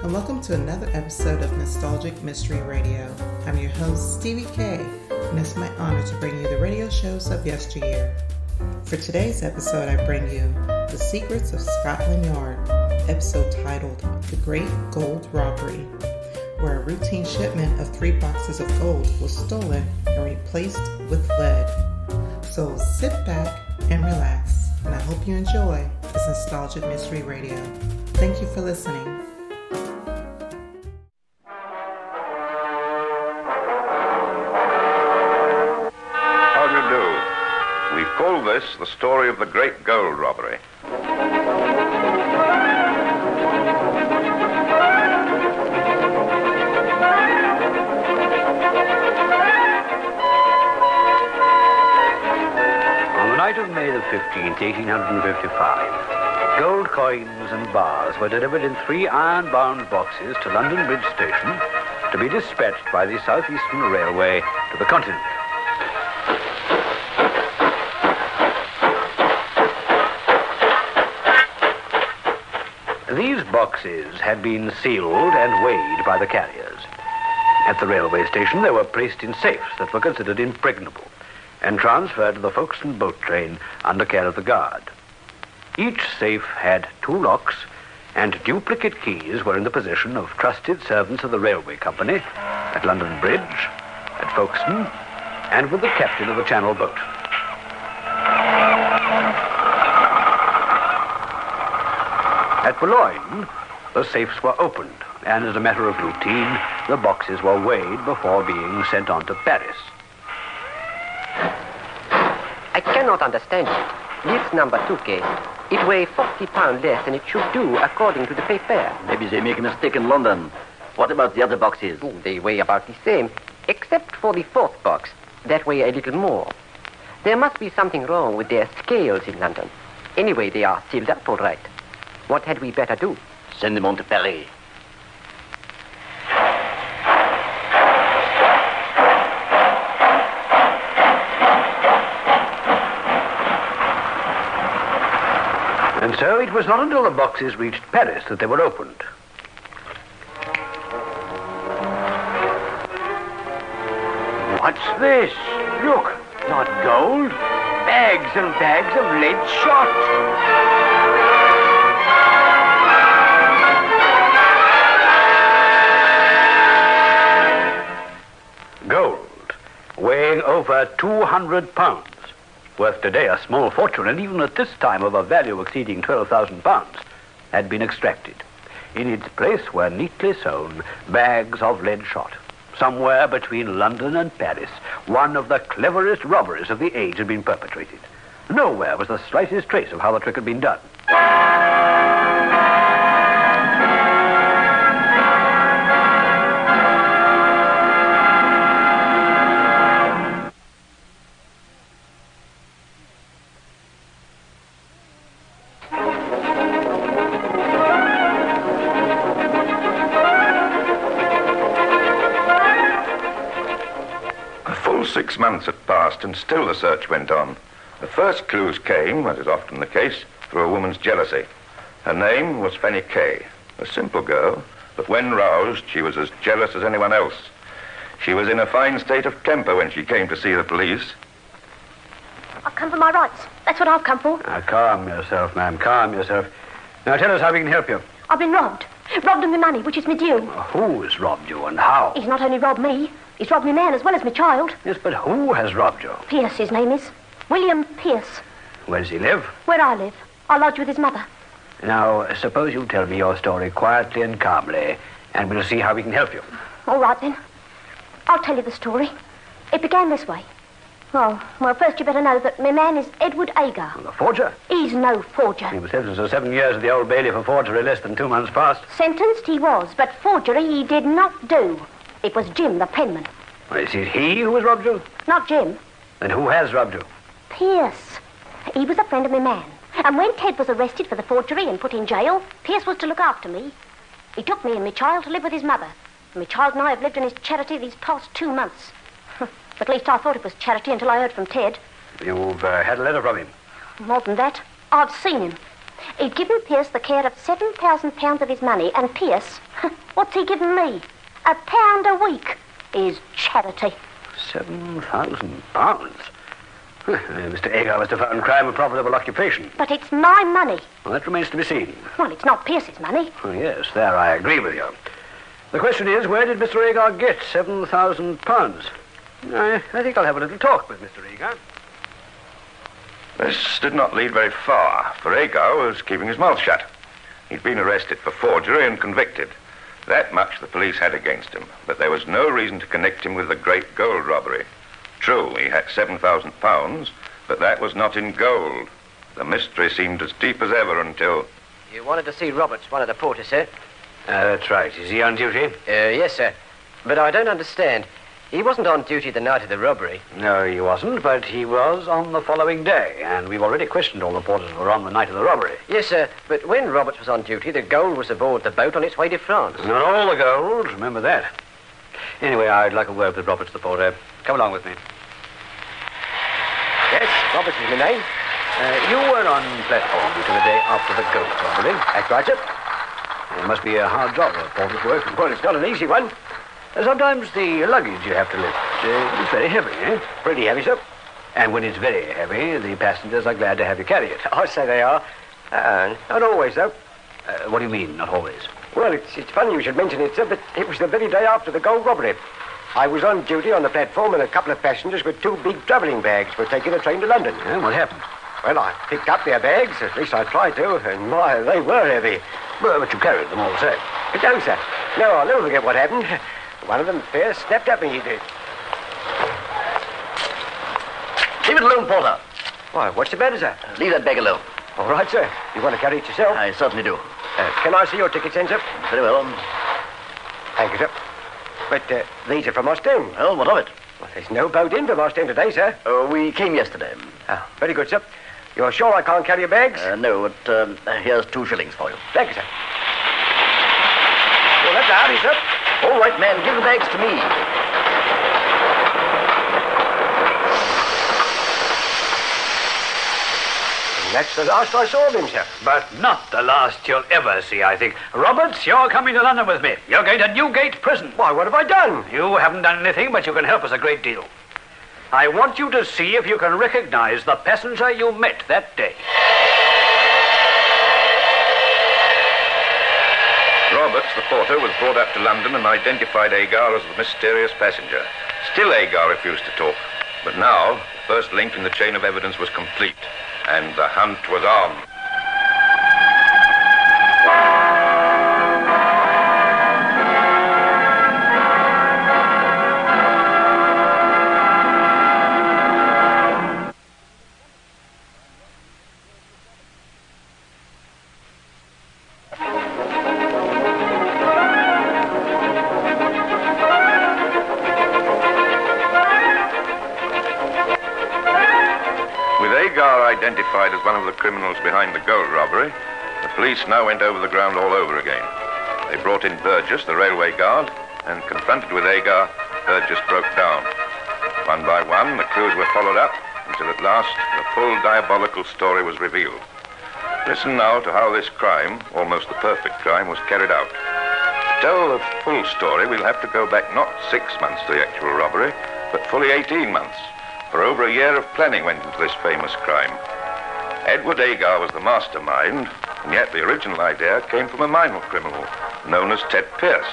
and welcome to another episode of Nostalgic Mystery Radio. I'm your host, Stevie K, and it's my honor to bring you the radio shows of yesteryear. For today's episode, I bring you The Secrets of Scotland Yard, episode titled The Great Gold Robbery, where a routine shipment of 3 boxes of gold was stolen and replaced with lead. So sit back and relax, and I hope you enjoy this Nostalgic Mystery Radio. Thank you for listening. Call this the story of the Great Gold Robbery. On the night of May the 15th, 1855, gold coins and bars were delivered in 3 iron-bound boxes to London Bridge Station to be dispatched by the South Eastern Railway to the continent. These boxes had been sealed and weighed by the carriers. At the railway station, they were placed in safes that were considered impregnable and transferred to the Folkestone boat train under care of the guard. Each safe had 2 locks, and duplicate keys were in the possession of trusted servants of the railway company at London Bridge, at Folkestone, and with the captain of the Channel boat. At Boulogne, the safes were opened, and as a matter of routine, the boxes were weighed before being sent on to Paris. I cannot understand it. This number 2K, it weighs 40 pounds less than it should do according to the paper. Maybe they make a mistake in London. What about the other boxes? Oh, they weigh about the same, except for the 4th box. That weighs a little more. There must be something wrong with their scales in London. Anyway, they are sealed up all right. What had we better do? Send them on to Paris. And so it was not until the boxes reached Paris that they were opened. What's this? Look, not gold. Bags and bags of lead shot. Gold, weighing over 200 pounds, worth today a small fortune, and even at this time of a value exceeding 12,000 pounds, had been extracted. In its place were neatly sewn bags of lead shot. Somewhere between London and Paris, one of the cleverest robberies of the age had been perpetrated. Nowhere was the slightest trace of how the trick had been done. A full 6 months had passed, and still the search went on. The first clues came, as is often the case, through a woman's jealousy. Her name was Stevie K, a simple girl, but when roused, she was as jealous as anyone else. She was in a fine state of temper when she came to see the police. I've come for my rights. That's what I've come for. Now, calm yourself, ma'am, calm yourself. Now, tell us how we can help you. I've been robbed. Robbed of my money, which is my due. Who's robbed you and how? He's not only robbed me, he's robbed me man as well as my child. Yes, but who has robbed you? Pierce, his name is. William Pierce. Where does he live? Where I live. I lodge with his mother. Now, suppose you tell me your story quietly and calmly, and we'll see how we can help you. All right, then. I'll tell you the story. It began this way. Well, first you better know that my man is Edward Agar. The forger? He's no forger. He was sentenced to 7 years at the Old Bailey for forgery less than 2 months past. Sentenced he was, but forgery he did not do. It was Jim, the penman. Well, is it he who has robbed you? Not Jim. Then who has robbed you? Pierce. He was a friend of my man. And when Ted was arrested for the forgery and put in jail, Pierce was to look after me. He took me and my child to live with his mother. And my child and I have lived in his charity these past 2 months. At least I thought it was charity until I heard from Ted. You've had a letter from him? More than that, I've seen him. He'd given Pierce the care of £7,000 of his money, and Pierce, what's he given me? £1 a week. His charity. £7,000? Mr. Agar must have found crime a profitable occupation. But it's my money. Well, that remains to be seen. Well, it's not Pierce's money. Oh, yes, there I agree with you. The question is, where did Mr. Agar get £7,000? I think I'll have a little talk with Mr. Agar. This did not lead very far, for Agar was keeping his mouth shut. He'd been arrested for forgery and convicted. That much the police had against him, but there was no reason to connect him with the Great Gold Robbery. True, he had £7,000, but that was not in gold. The mystery seemed as deep as ever until... You wanted to see Roberts, one of the porters, sir? That's right. Is he on duty? Yes, sir. But I don't understand. He wasn't on duty the night of the robbery. No, he wasn't, but he was on the following day, and we've already questioned all the porters who were on the night of the robbery. Yes, sir, but when Roberts was on duty, the gold was aboard the boat on its way to France. Not all the gold, remember that. Anyway, I'd like a word with Roberts, the porter. Come along with me. Yes, Roberts is my name. You were on platform duty the day after the gold robbery. That's right, sir. It must be a hard job, a porter's work. Well, it's not an easy one. Sometimes the luggage you have to lift is very heavy, eh? Pretty heavy, sir. And when it's very heavy, the passengers are glad to have you carry it. I say they are. Not always, though. What do you mean, not always? Well, it's funny you should mention it, sir, but it was the very day after the gold robbery. I was on duty on the platform, and a couple of passengers with 2 big travelling bags were taking a train to London. Yeah, what happened? Well, I picked up their bags, at least I tried to, and my, they were heavy. Well, but you carried them all the same. No, sir. No, I'll never forget what happened. One of them fair snapped at me, he did. Leave it alone, porter. Why, what's the matter, sir? Leave that bag alone. All right, sir. You want to carry it yourself? I certainly do. Can I see your ticket, then, sir? Very well. Thank you, sir. But these are from Ostend. Well, what of it? Well, there's no boat in from Ostend today, sir. We came yesterday. Oh, very good, sir. You're sure I can't carry your bags? No, but here's 2 shillings for you. Thank you, sir. Well, that's a hurry, sir. All right, man, give the bags to me. And that's the last I saw of him, sir. But not the last you'll ever see, I think. Roberts, you're coming to London with me. You're going to Newgate Prison. Why, what have I done? You haven't done anything, but you can help us a great deal. I want you to see if you can recognize the passenger you met that day. Roberts, the porter, was brought up to London and identified Agar as the mysterious passenger. Still Agar refused to talk. But now, the first link in the chain of evidence was complete, and the hunt was on. Identified as one of the criminals behind the gold robbery, the police now went over the ground all over again. They brought in Burgess, the railway guard, and confronted with Agar, Burgess broke down. One by one, the clues were followed up until at last the full diabolical story was revealed. Listen now to how this crime, almost the perfect crime, was carried out. To tell the full story, we'll have to go back not 6 months to the actual robbery, but fully 18 months. For over a year of planning went into this famous crime. Edward Agar was the mastermind, and yet the original idea came from a minor criminal known as Ted Pierce.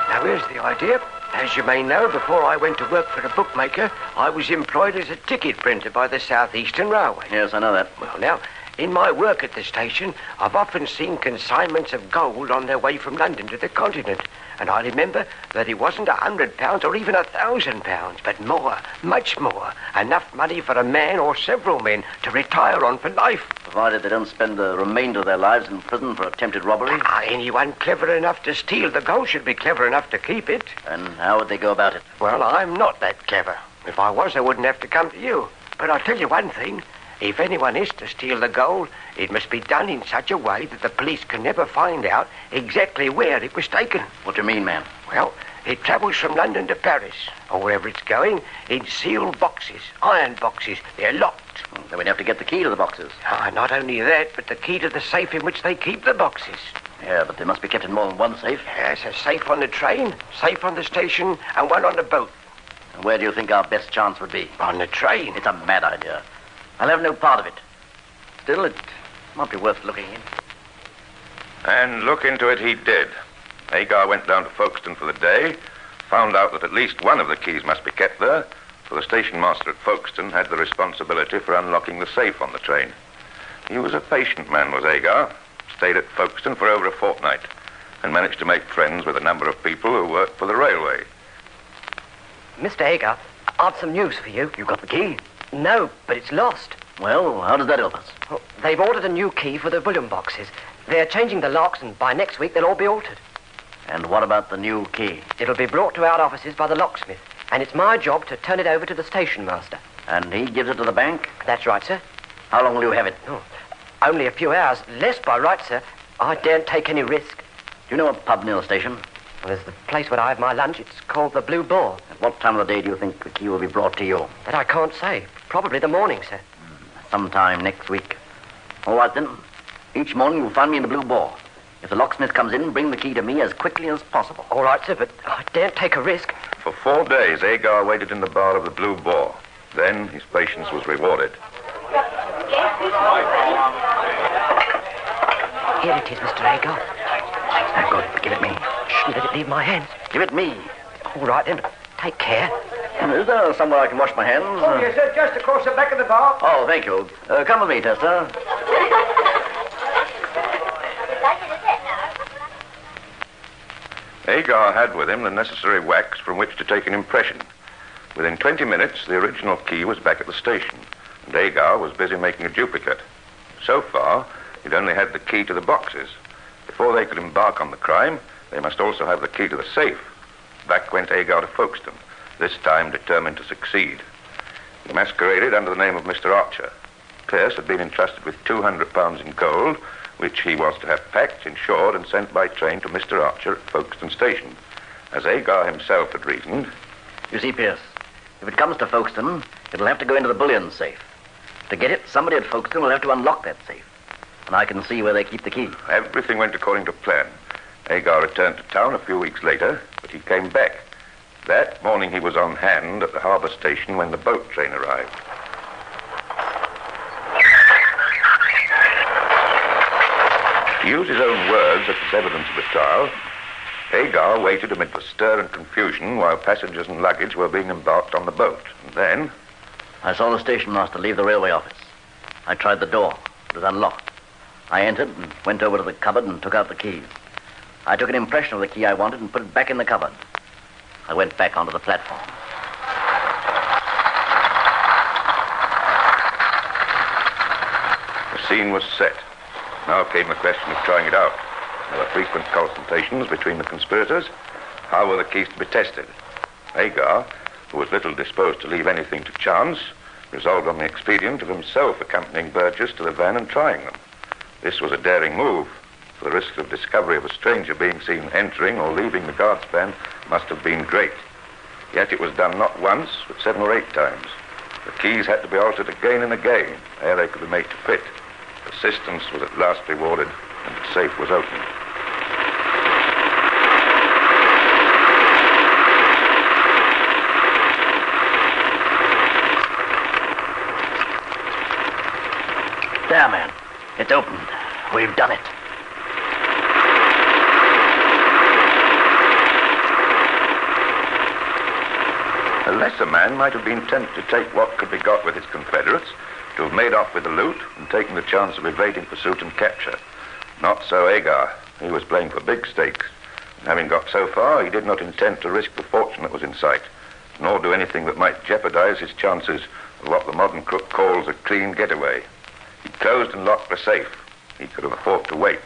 Now, here's the idea. As you may know, before I went to work for a bookmaker, I was employed as a ticket printer by the South Eastern Railway. Yes, I know that. Well, now, in my work at the station, I've often seen consignments of gold on their way from London to the continent. And I remember that it wasn't £100 or even £1,000, but more, much more. Enough money for a man or several men to retire on for life. Provided they don't spend the remainder of their lives in prison for attempted robbery. Anyone clever enough to steal the gold should be clever enough to keep it. And how would they go about it? Well, I'm not that clever. If I was, I wouldn't have to come to you. But I'll tell you one thing. If anyone is to steal the gold, it must be done in such a way that the police can never find out exactly where it was taken. What do you mean, man? Well, it travels from London to Paris, or wherever it's going, in sealed boxes, iron boxes. They're locked. Then we'd have to get the key to the boxes. Not only that, but the key to the safe in which they keep the boxes. Yeah, but they must be kept in more than one safe. There's a safe on the train, safe on the station, and one on the boat. And where do you think our best chance would be? On the train? It's a mad idea. I'll have no part of it. Still, it might be worth looking in. And look into it he did. Agar went down to Folkestone for the day, found out that at least one of the keys must be kept there, for the station master at Folkestone had the responsibility for unlocking the safe on the train. He was a patient man, was Agar. Stayed at Folkestone for over a fortnight and managed to make friends with a number of people who worked for the railway. Mr. Agar, I've some news for you. You got the key? No, but it's lost. Well, how does that help us? Well, they've ordered a new key for the bullion boxes. They're changing the locks, and by next week they'll all be altered. And what about the new key? It'll be brought to our offices by the locksmith, and it's my job to turn it over to the station master. And he gives it to the bank? That's right, sir. How long will you have it? Oh, only a few hours. Less by right, sir. I daren't take any risk. Do you know a pub near the station? Well, there's the place where I have my lunch. It's called the Blue Boar. At what time of the day do you think the key will be brought to you? That I can't say. Probably the morning, sir. Sometime next week. All right, then. Each morning you'll find me in the Blue Boar. If the locksmith comes in, bring the key to me as quickly as possible. All right, sir, but I daren't take a risk. For 4 days, Agar waited in the bar of the Blue Boar. Then his patience was rewarded. Here it is, Mr. Agar. Good. Give it me. Shouldn't let it leave my hands. Give it me. All right, then. Take care. Is there somewhere I can wash my hands? Oh, yes, sir. Just across the back of the bar. Oh, thank you. Come with me, Tester. Agar had with him the necessary wax from which to take an impression. Within 20 minutes, the original key was back at the station, and Agar was busy making a duplicate. So far, he'd only had the key to the boxes. Before they could embark on the crime, they must also have the key to the safe. Back went Agar to Folkestone, this time determined to succeed. He masqueraded under the name of Mr. Archer. Pierce had been entrusted with £200 in gold, which he was to have packed, insured, and sent by train to Mr. Archer at Folkestone Station. As Agar himself had reasoned... You see, Pierce, if it comes to Folkestone, it'll have to go into the bullion safe. To get it, somebody at Folkestone will have to unlock that safe. And I can see where they keep the key. Everything went according to plan. Agar returned to town a few weeks later, but he came back. That morning he was on hand at the harbour station when the boat train arrived. To use his own words as evidence of the trial, Agar waited amid the stir and confusion while passengers and luggage were being embarked on the boat. And then... I saw the station master leave the railway office. I tried the door. It was unlocked. I entered and went over to the cupboard and took out the keys. I took an impression of the key I wanted and put it back in the cupboard. I went back onto the platform. The scene was set. Now came the question of trying it out. There were frequent consultations between the conspirators. How were the keys to be tested? Agar, who was little disposed to leave anything to chance, resolved on the expedient of himself accompanying Burgess to the van and trying them. This was a daring move, for the risk of discovery of a stranger being seen entering or leaving the guard's van must have been great. Yet it was done not once, but 7 or 8 times. The keys had to be altered again and again ere they could be made to fit. Persistence was at last rewarded, and the safe was opened. There, man. It's opened. We've done it. A lesser man might have been tempted to take what could be got with his confederates, to have made off with the loot and taken the chance of evading pursuit and capture. Not so Agar. He was playing for big stakes. And having got so far, he did not intend to risk the fortune that was in sight, nor do anything that might jeopardize his chances of what the modern crook calls a clean getaway. He closed and locked the safe. He could have afforded to wait.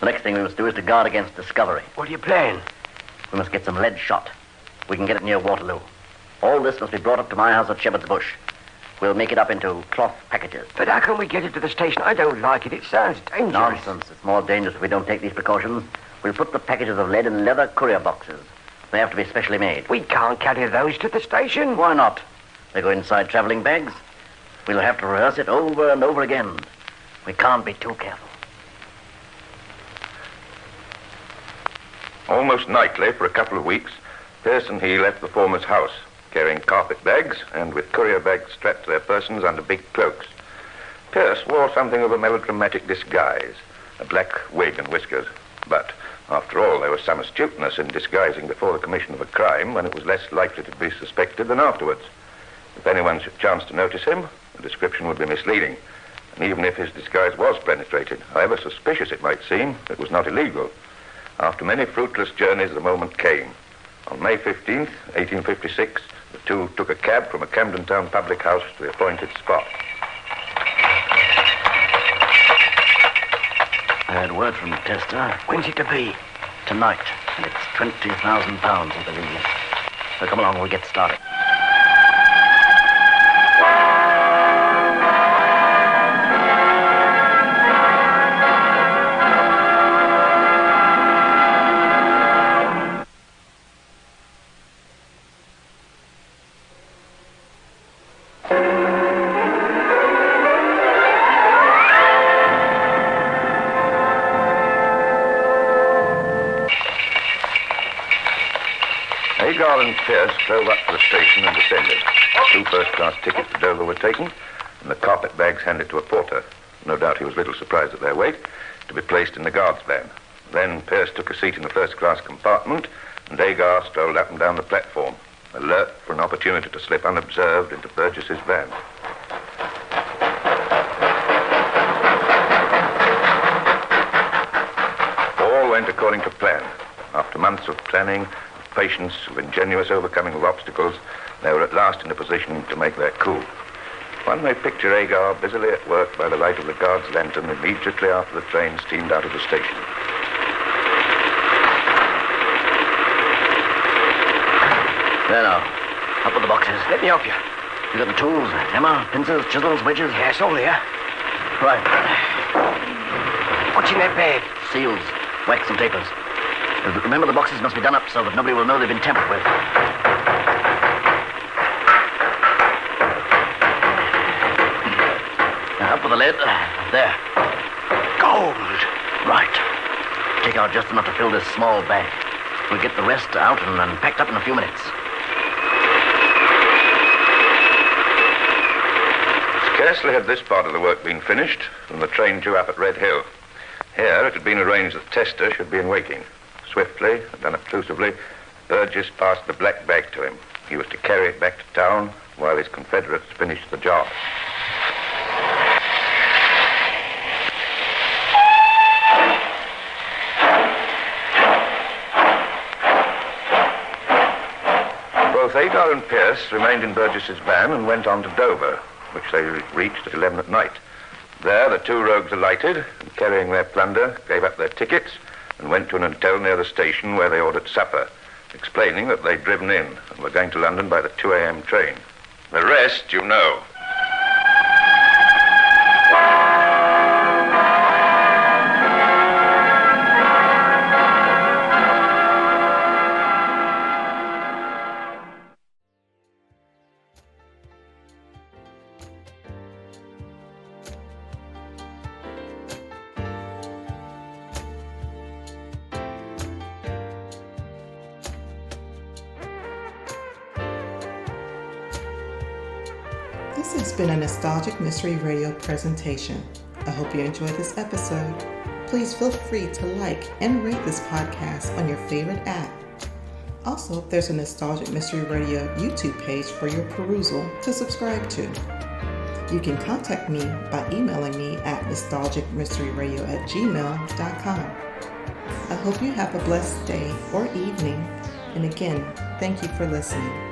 The next thing we must do is to guard against discovery. What do you plan? We must get some lead shot. We can get it near Waterloo. All this must be brought up to my house at Shepherd's Bush. We'll make it up into cloth packages. But how can we get it to the station? I don't like it. It sounds dangerous. Nonsense. It's more dangerous if we don't take these precautions. We'll put the packages of lead in leather courier boxes. They have to be specially made. We can't carry those to the station. Why not? They go inside traveling bags. We'll have to rehearse it over and over again. We can't be too careful. Almost nightly for a couple of weeks, Pierce and he left the former's house, carrying carpet bags and with courier bags strapped to their persons under big cloaks. Pierce wore something of a melodramatic disguise, a black wig and whiskers. But, after all, there was some astuteness in disguising before the commission of a crime when it was less likely to be suspected than afterwards. If anyone should chance to notice him, the description would be misleading. And even if his disguise was penetrated, however suspicious it might seem, it was not illegal. After many fruitless journeys, the moment came. On May 15th, 1856, the two took a cab from a Camden Town public house to the appointed spot. I had word from Tester. When's it to be? Tonight. And it's £20,000, I believe. So come along, we'll get started. Agar and Pierce drove up to the station and descended. 2 first-class tickets to Dover were taken, and the carpet bags handed to a porter. No doubt he was little surprised at their weight, to be placed in the guard's van. Then Pierce took a seat in the first-class compartment, and Agar strolled up and down the platform, alert for an opportunity to slip unobserved into Burgess's van. All went according to plan. After months of planning, patience, of ingenuous overcoming of obstacles, they were at last in a position to make their coup. One may picture Agar busily at work by the light of the guard's lantern immediately after the train steamed out of the station. There now. Up with the boxes. Let me help you. You got the tools, hammer, pincers, chisels, wedges? Yes, all here. Right. What's in that bag? Seals, wax and tapers. Remember, the boxes must be done up so that nobody will know they've been tampered with. Now, up with the lid. There. Gold. Right. Take out just enough to fill this small bag. We'll get the rest out and packed up in a few minutes. Scarcely had this part of the work been finished when the train drew up at Red Hill. Here it had been arranged that Tester should be in waiting. Swiftly and unobtrusively, Burgess passed the black bag to him. He was to carry it back to town while his confederates finished the job. Both Agar and Pierce remained in Burgess's van and went on to Dover, which they reached at 11 at night. There, the two rogues alighted and, carrying their plunder, gave up their tickets and went to an hotel near the station where they ordered supper, explaining that they'd driven in and were going to London by the 2 a.m. train. The rest you know. This has been a Nostalgic Mystery Radio presentation. I hope you enjoyed this episode. Please feel free to like and rate this podcast on your favorite app. Also, there's a Nostalgic Mystery Radio YouTube page for your perusal to subscribe to. You can contact me by emailing me at nostalgicmysteryradio@gmail.com. I hope you have a blessed day or evening. And again, thank you for listening.